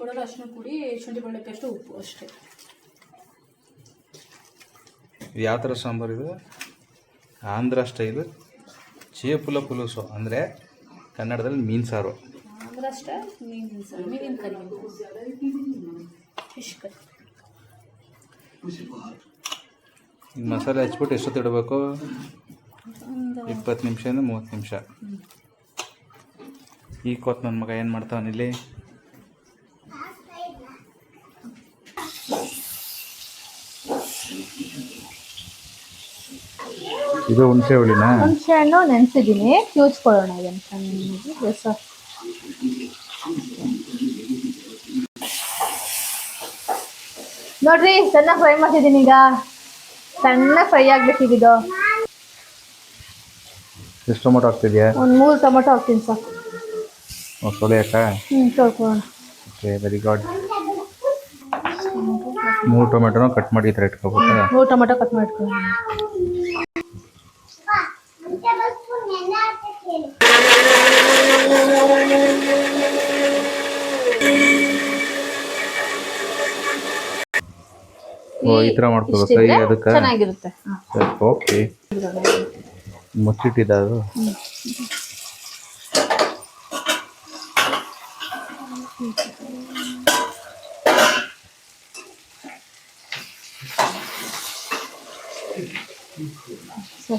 Powder, ಅರಿಶಿನ ಪುಡಿ, ಶುಂಠಿ ಬೆಳ್ಳುಳ್ಳಿ ಪೇಸ್ಟು, ಉಪ್ಪು ಅಷ್ಟೇ. ಯಾವ ಥರ ಸಾಂಬಾರು ಇದು? ಆಂಧ್ರ ಸ್ಟೈಲು ಚೇಪುಲ ಪುಲುಸು, ಅಂದರೆ ಕನ್ನಡದಲ್ಲಿ ಮೀನು ಸಾರು. ಆಂಧ್ರ ಸ್ಟೈಲ್ ಮೀನಿನ ಸಾರು, ಮೀನಿನ ಕರಿ, ಫಿಶ್ ಕರಿ. ಈಗ ಮಸಾಲೆ ಹಚ್ಬಿಟ್ಟು ಎಷ್ಟೊತ್ತು ಇಡಬೇಕು? 20 ನಿಮಿಷದಿಂದ 30 ನಿಮಿಷ. ಈ ಕೊತ್ತು ನನ್ನ ಮಗ ಏನು ಮಾಡ್ತಾವನಿಲ್ಲಿ? ಇದು ಹುಣಸೆ ಹುಳಿನಾ? ಹುಣಸೆ ಹಣ್ಣು ನೆನೆಸಿದ್ದೀನಿ, ಕ್ಯೂಚ್ಕೊಳ್ಳೋಣ ಇದನ್ನು ಚೆನ್ನಾಗಿ. ನೋಡ್ರಿ ಚೆನ್ನಾಗಿ ಫ್ರೈ ಮಾಡ್ತಿದ್ದೀನಿ. ಈಗ ಸಣ್ಣ ಫ್ರೈ ಆಗ್ಬೇಕಿದ್ದು. ಎಷ್ಟು ಟೊಮೊಟೊ ಹಾಕ್ತಿದ್ಯಾ? ಒಂದು 3 ಟೊಮೊಟೊ ಹಾಕ್ತೀನಿ ಸಾಕು. ತೊಳೆಯಕ್ಕ? ತೊಳ್ಕೊಳ್ಳೋಣ. Okay, very good. 3 ಟೊಮೆಟೊನ ಕಟ್ ಮಾಡಿ ಈ ಥರ ಇಟ್ಕೋಬೇಕಾ? 3 ಟೊಮೊಟೊ ಕಟ್ ಮಾಡಿ ಇಟ್ಕೊಳ್ಳೋಣ. ಓ, ಈ ಥರ ಮಾಡ್ಕೋಬೇಕಾ? ಅದಕ್ಕೆ ಚೆನ್ನಾಗಿರುತ್ತೆ. ಓಕೆ, ಮುಚ್ಚಿಟ್ಟಿದ್ದ ಅದು.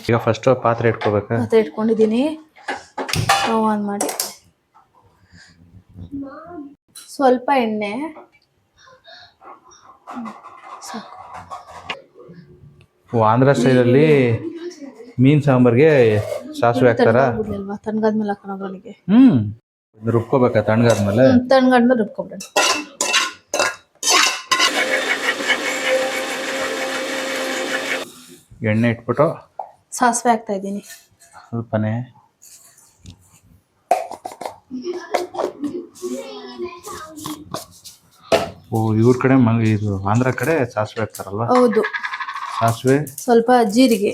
ಈಗ ಫಸ್ಟ್ ಪಾತ್ರೆ ಇಟ್ಕೋಬೇಕಾ? ಪಾತ್ರೆ ಇಟ್ಕೊಂಡಿದ್ದೀನಿ. ಸ್ಟವ್ ಆನ್ ಮಾಡಿ ಸ್ವಲ್ಪ ಎಣ್ಣೆ ಸಾಕು. ಆಂಧ್ರ ಸ್ಟೈಲಲ್ಲಿ ಮೀನು ಸಾಂಬಾರ್ಗೆ ಸಾಸಿವೆ ಹಾಕ್ತಾರಾ? ಅಲ್ವಾ, ತಣ್ಣಗಾದ್ಮೇಲೆ ಹಾಕೋಣಗೆ. ರುಬ್ಕೋಬೇಕಾ? ತಣ್ಣಗಾದ್ಮೇಲೆ ರುಬ್ಕೊಬಿಡೋಣ. ಎಣ್ಣೆ ಇಟ್ಬಿಟ್ಟು ಸಾಸಿವೆ ಹಾಕ್ತಾ ಇದ್ದೀನಿ ಸ್ವಲ್ಪನೇ. ಓ, ಇವ್ರ ಕಡೆ ಇದು ಆಂಧ್ರ ಕಡೆ ಸಾಸಿವೆ ಹಾಕ್ತಾರಲ್ವಾ? ಹೌದು, ಸಾಸಿವೆ, ಸ್ವಲ್ಪ ಜೀರಿಗೆ.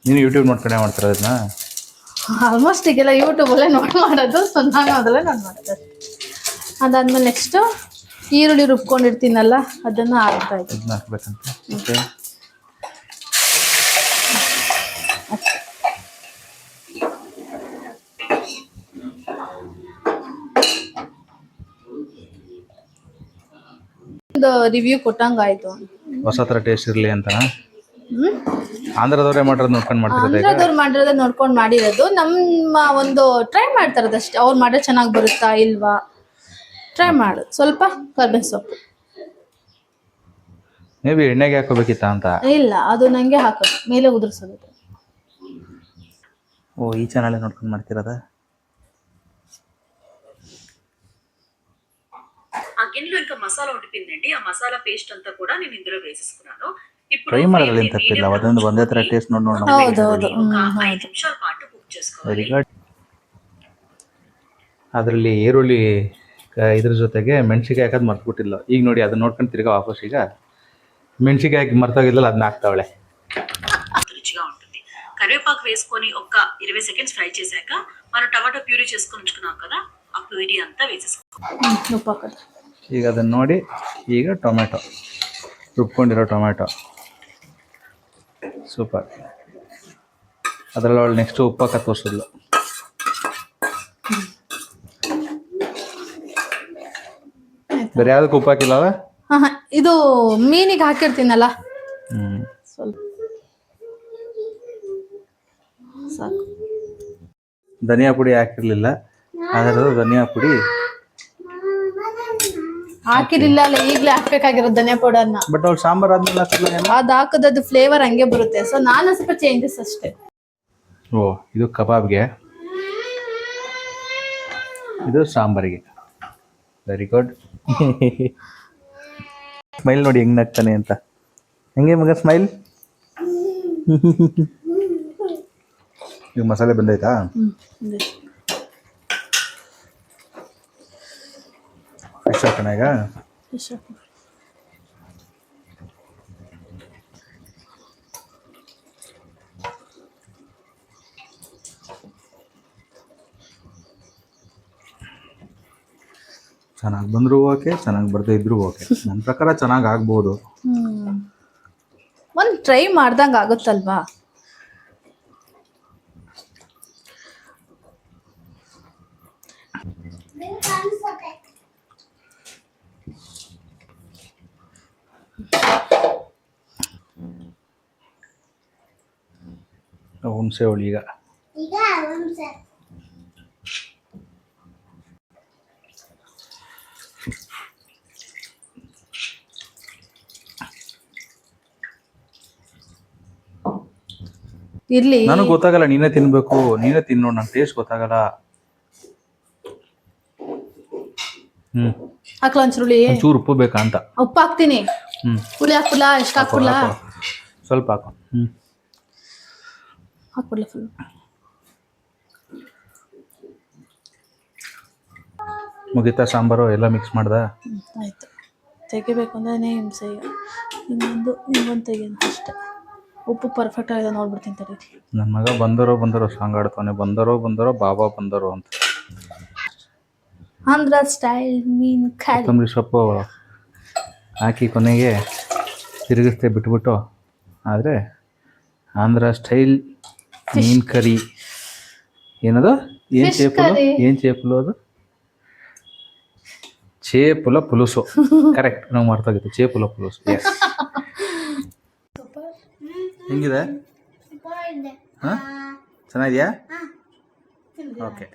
ನೀನು ಯೂಟ್ಯೂಬ್ ನೋಡ್ಕೊಂಡೆ ಮಾಡ್ತಾರೆ ಅದನ್ನ? ಆಲ್ಮೋಸ್ಟ್ ಈಗೆಲ್ಲ ಯೂಟ್ಯೂಬಲ್ಲೇ ನೋಡಿ ಮಾಡೋದು, ನಾನು ಅದರಲ್ಲೇ ನಾನು ಮಾಡೋದು. ಅದಾದ್ಮೇಲೆ ನೆಕ್ಸ್ಟು ಈರುಳ್ಳಿ ರುಬ್ಕೊಂಡಿರ್ತೀನಲ್ಲ ಅದನ್ನು ಹಾಕ್ತಾ ಇದ್ದೀನಿ. ಇದನ್ನ ಹಾಕ್ಬೇಕಂತ. ಓಕೆ, ಒಂದು ರಿವ್ಯೂ ಕೊಟ್ಟಂಗಾಯ್ತು. ಹೊಸ ಥರ ಟೇಸ್ಟ್ ಇರಲಿ ಅಂತ. ಆಂಧ್ರದವ್ರೇ ಮಾಡಿರೋದು ನೋಡ್ಕೊಂಡು ಮಾಡ್ತಿರೋದು? ಆಂಧ್ರದವ್ರು ಮಾಡಿರೋದೇ ನೋಡ್ಕೊಂಡು ಮಾಡಿರೋದು. ನಮ್ಮ ಒಂದು ಟ್ರೈ ಮಾಡ್ತಾರದಷ್ಟೇ. ಅವ್ರು ಮಾಡಿದ್ರೆ ಚೆನ್ನಾಗಿ ಬರುತ್ತಾ ಇಲ್ವಾ ಟ್ರೈ ಮಾಡೋದು. ಸ್ವಲ್ಪ ಕರ್ಬೇವಿನ ಸೊಪ್ಪು, ಮೇ ಬಿ ಎಣ್ಣೆಗೆ ಹಾಕೋಬೇಕಿತ್ತ ಅಂತ? ಇಲ್ಲ, ಅದು ನನಗೆ ಹಾಕೋದು, ಮೇಲೆ ಉದುರಿಸೋದು. ಓ, ಈ ಚಾನಲ್ ನೋಡ್ಕೊಂಡು ಮಾಡ್ತಿರೋದ? ఆ గిన్నెలో ఇంకా మసాలా ఉండిపోయిందండి. ఆ మసాలా పేస్ట్ అంతా కూడా నేను ఇందులో వేసేసుకున్నాను. ఇప్పుడు ಟ್ರೈ ಮಾಡೋದ್ರಲ್ಲಿ ಏನು ತಪ್ಪಿಲ್ಲ, ಅದೊಂದು ಒಂದೇ ಥರ ಟೇಸ್ಟ್ ನೋಡಿ ಹೌದು. 5 నిమిషాల పాటు కుక్ చేసుకోవాలి. Very good. ಅದರಲ್ಲಿ ಈರುಳ್ಳಿ ಇದ್ರ ಜೊತೆಗೆ ಮೆಣಸಿಕಾಯಿ ಹಾಕೋದು ಮರ್ತ್ಬಿಟ್ಟಿಲ್ಲ. ಈಗ ನೋಡಿ, ಅದನ್ನ ನೋಡ್ಕೊಂಡು ತಿರ್ಗಾ ವಾಪಸ್ ಈಗ ಮೆಣಸಿಕಾಯಿ ಮರ್ತೋಗಿದ್ದಲ್ಲ ಅದನ್ನ ಹಾಕ್ತಾವಳೆ. రుచిగా ఉంటుంది. కరివేపాకు వేసుకొని ఒక 20 సెకండ్స్ ఫ్రై చేశాక మనం టమాటో ప్యూరీ చేసుకొని ఉంచుకున్నాం కదా, ఆ ప్యూరీ అంతా వేసేసుకోవాలి. ಉಪ್ಪು ಹಾಕೋದು. ಈಗ ಅದನ್ನು ನೋಡಿ, ಈಗ ಟೊಮೆಟೊ, ರುಬ್ಕೊಂಡಿರೋ ಟೊಮೆಟೊ, ಸೂಪರ್. ಅದರಲ್ಲಿ ಅವಳು ನೆಕ್ಸ್ಟ್ ಉಪ್ಪು ಹಾಕಿ ತೋರಿಸಿದ್ಲು. ಬೇರೆ ಯಾವುದಕ್ಕೆ ಉಪ್ಪು ಹಾಕಿಲ್ಲವ? ಇದು ಮೀನಿಗೆ ಹಾಕಿರ್ತೀನಲ್ಲ, ಸ್ವಲ್ಪ ಸಾಕು. ಧನಿಯಾ ಪುಡಿ ಹಾಕಿರ್ಲಿಲ್ಲ, ಅದರ ಧನಿಯಾ ಪುಡಿ ಹಾಕಿರಲಿಲ್ಲ ಅಲ್ಲ, ಈಗಲೇ ಹಾಕ್ಬೇಕಾಗಿರೋದು ಧನಿಯಾ ಪೌಡರ್ನ. ಬಟ್ ಅವ್ರು ಸಾಂಬಾರ್ ಆದ್ಮೇಲೆ ಅದು ಹಾಕೋದು ಫ್ಲೇವರ್ ಹಂಗೆ ಬರುತ್ತೆ. ಸೊ ನಾನು ಸ್ವಲ್ಪ ಚೇಂಜಸ್ ಅಷ್ಟೇ. ಓ, ಇದು ಕಬಾಬ್ಗೆ, ಇದು ಸಾಂಬಾರಿಗೆ. Very good. ಸ್ಮೈಲ್ ನೋಡಿ ಹೆಂಗ್ ನಗ್ತಾನೆ ಅಂತ. ಹೆಂಗೆ ಮಗ ಸ್ಮೈಲ್? ಈಗ ಮಸಾಲೆ ಬಂದೈತಾ? ಎಷ್ಟು ಹಾಕೋಣ ಈಗ? ಚೆನ್ನಾಗಿ ಬಂದರೂ ಓಕೆ, ಚೆನ್ನಾಗಿ ಬರದೇ ಇದ್ರೂ ಓಕೆ. ನನ್ನ ಪ್ರಕಾರ ಚೆನ್ನಾಗಿ ಆಗ್ಬೋದು. ಒಂದು ಟ್ರೈ ಮಾಡ್ದಂಗೆ ಆಗುತ್ತಲ್ವಾ. ಹುಣಸೆ ಹುಳಿ ಈಗ ಇರ್ಲಿ. ನನಗೆ ಗೊತ್ತಾಗಲ್ಲ, ನೀನೇ ತಿನ್ಬೇಕು, ನೀನೇ ತಿನ್ನೋ, ನಂಗೆ ಟೇಸ್ಟ್ ಗೊತ್ತಾಗಲ್ಲ. ಹಾಕ್ಲ ಒಂಚೂರುಳಿ, ಒಂಚೂರು ಉಪ್ಪು ಬೇಕಾ ಅಂತ. ಉಪ್ಪು ಹಾಕ್ತೀನಿ. ಹುಳಿ ಹಾಕ್ಬಿಡ್ಲಾ? ಎಷ್ಟು ಹಾಕ್ಬಿಡ್ಲಾ? ಸ್ವಲ್ಪ ಹಾಕು. ಹಾಕ್ಬಿಡ್ಲ ಫುಲ್. ಮುಗಿತಾ ಸಾಂಬಾರು ಎಲ್ಲ ಮಿಕ್ಸ್ ಮಾಡ್ದ? ಆಯ್ತು. ತೆಗಿಬೇಕು ಅಂದ್ರೆ ಹಿಂಸೆ ಈಗ. ಇನ್ನೊಂದು ತೆಗಿಯೋದು ಅಷ್ಟೇ. ಉಪ್ಪು ಪರ್ಫೆಕ್ಟ್ ಆಗಿದೆ ನೋಡ್ಬಿಡ್ತೀನಿ ತಡಿ. ನನ್ನ ಮಗ ಬಂದರೋ ಸಾಂಗ್ ಆಡ್ತಾನೆ, ಬಂದರೋ ಬಾಬಾ ಬಂದರೋ ಅಂತ. ಆಂಧ್ರ ಸ್ಟೈಲ್ ಮೀನ್ ಕರಿ. ಕೊತ್ತಂಬರಿ ಸೊಪ್ಪು ಹಾಕಿ ಕೊನೆಗೆ ತಿರುಗಿಸ್ತೆ ಬಿಟ್ಬಿಟ್ಟು. ಆದರೆ ಆಂಧ್ರ ಸ್ಟೈಲ್ ಮೀನ್ ಕರಿ. ಏನದು? ಏನು ಚೇಪುಲು ಅದು? ಚೇಪುಲ ಪುಲುಸು. ಕರೆಕ್ಟ್, ನಾವು ಮಾಡ್ತಾಗಿತ್ತು ಚೇಪುಲ ಪುಲುಸು. ಎಸ್. ಹೆಂಗಿದೆ? ಹಾಂ, ಚೆನ್ನಾಗಿದೆಯಾ? ಓಕೆ.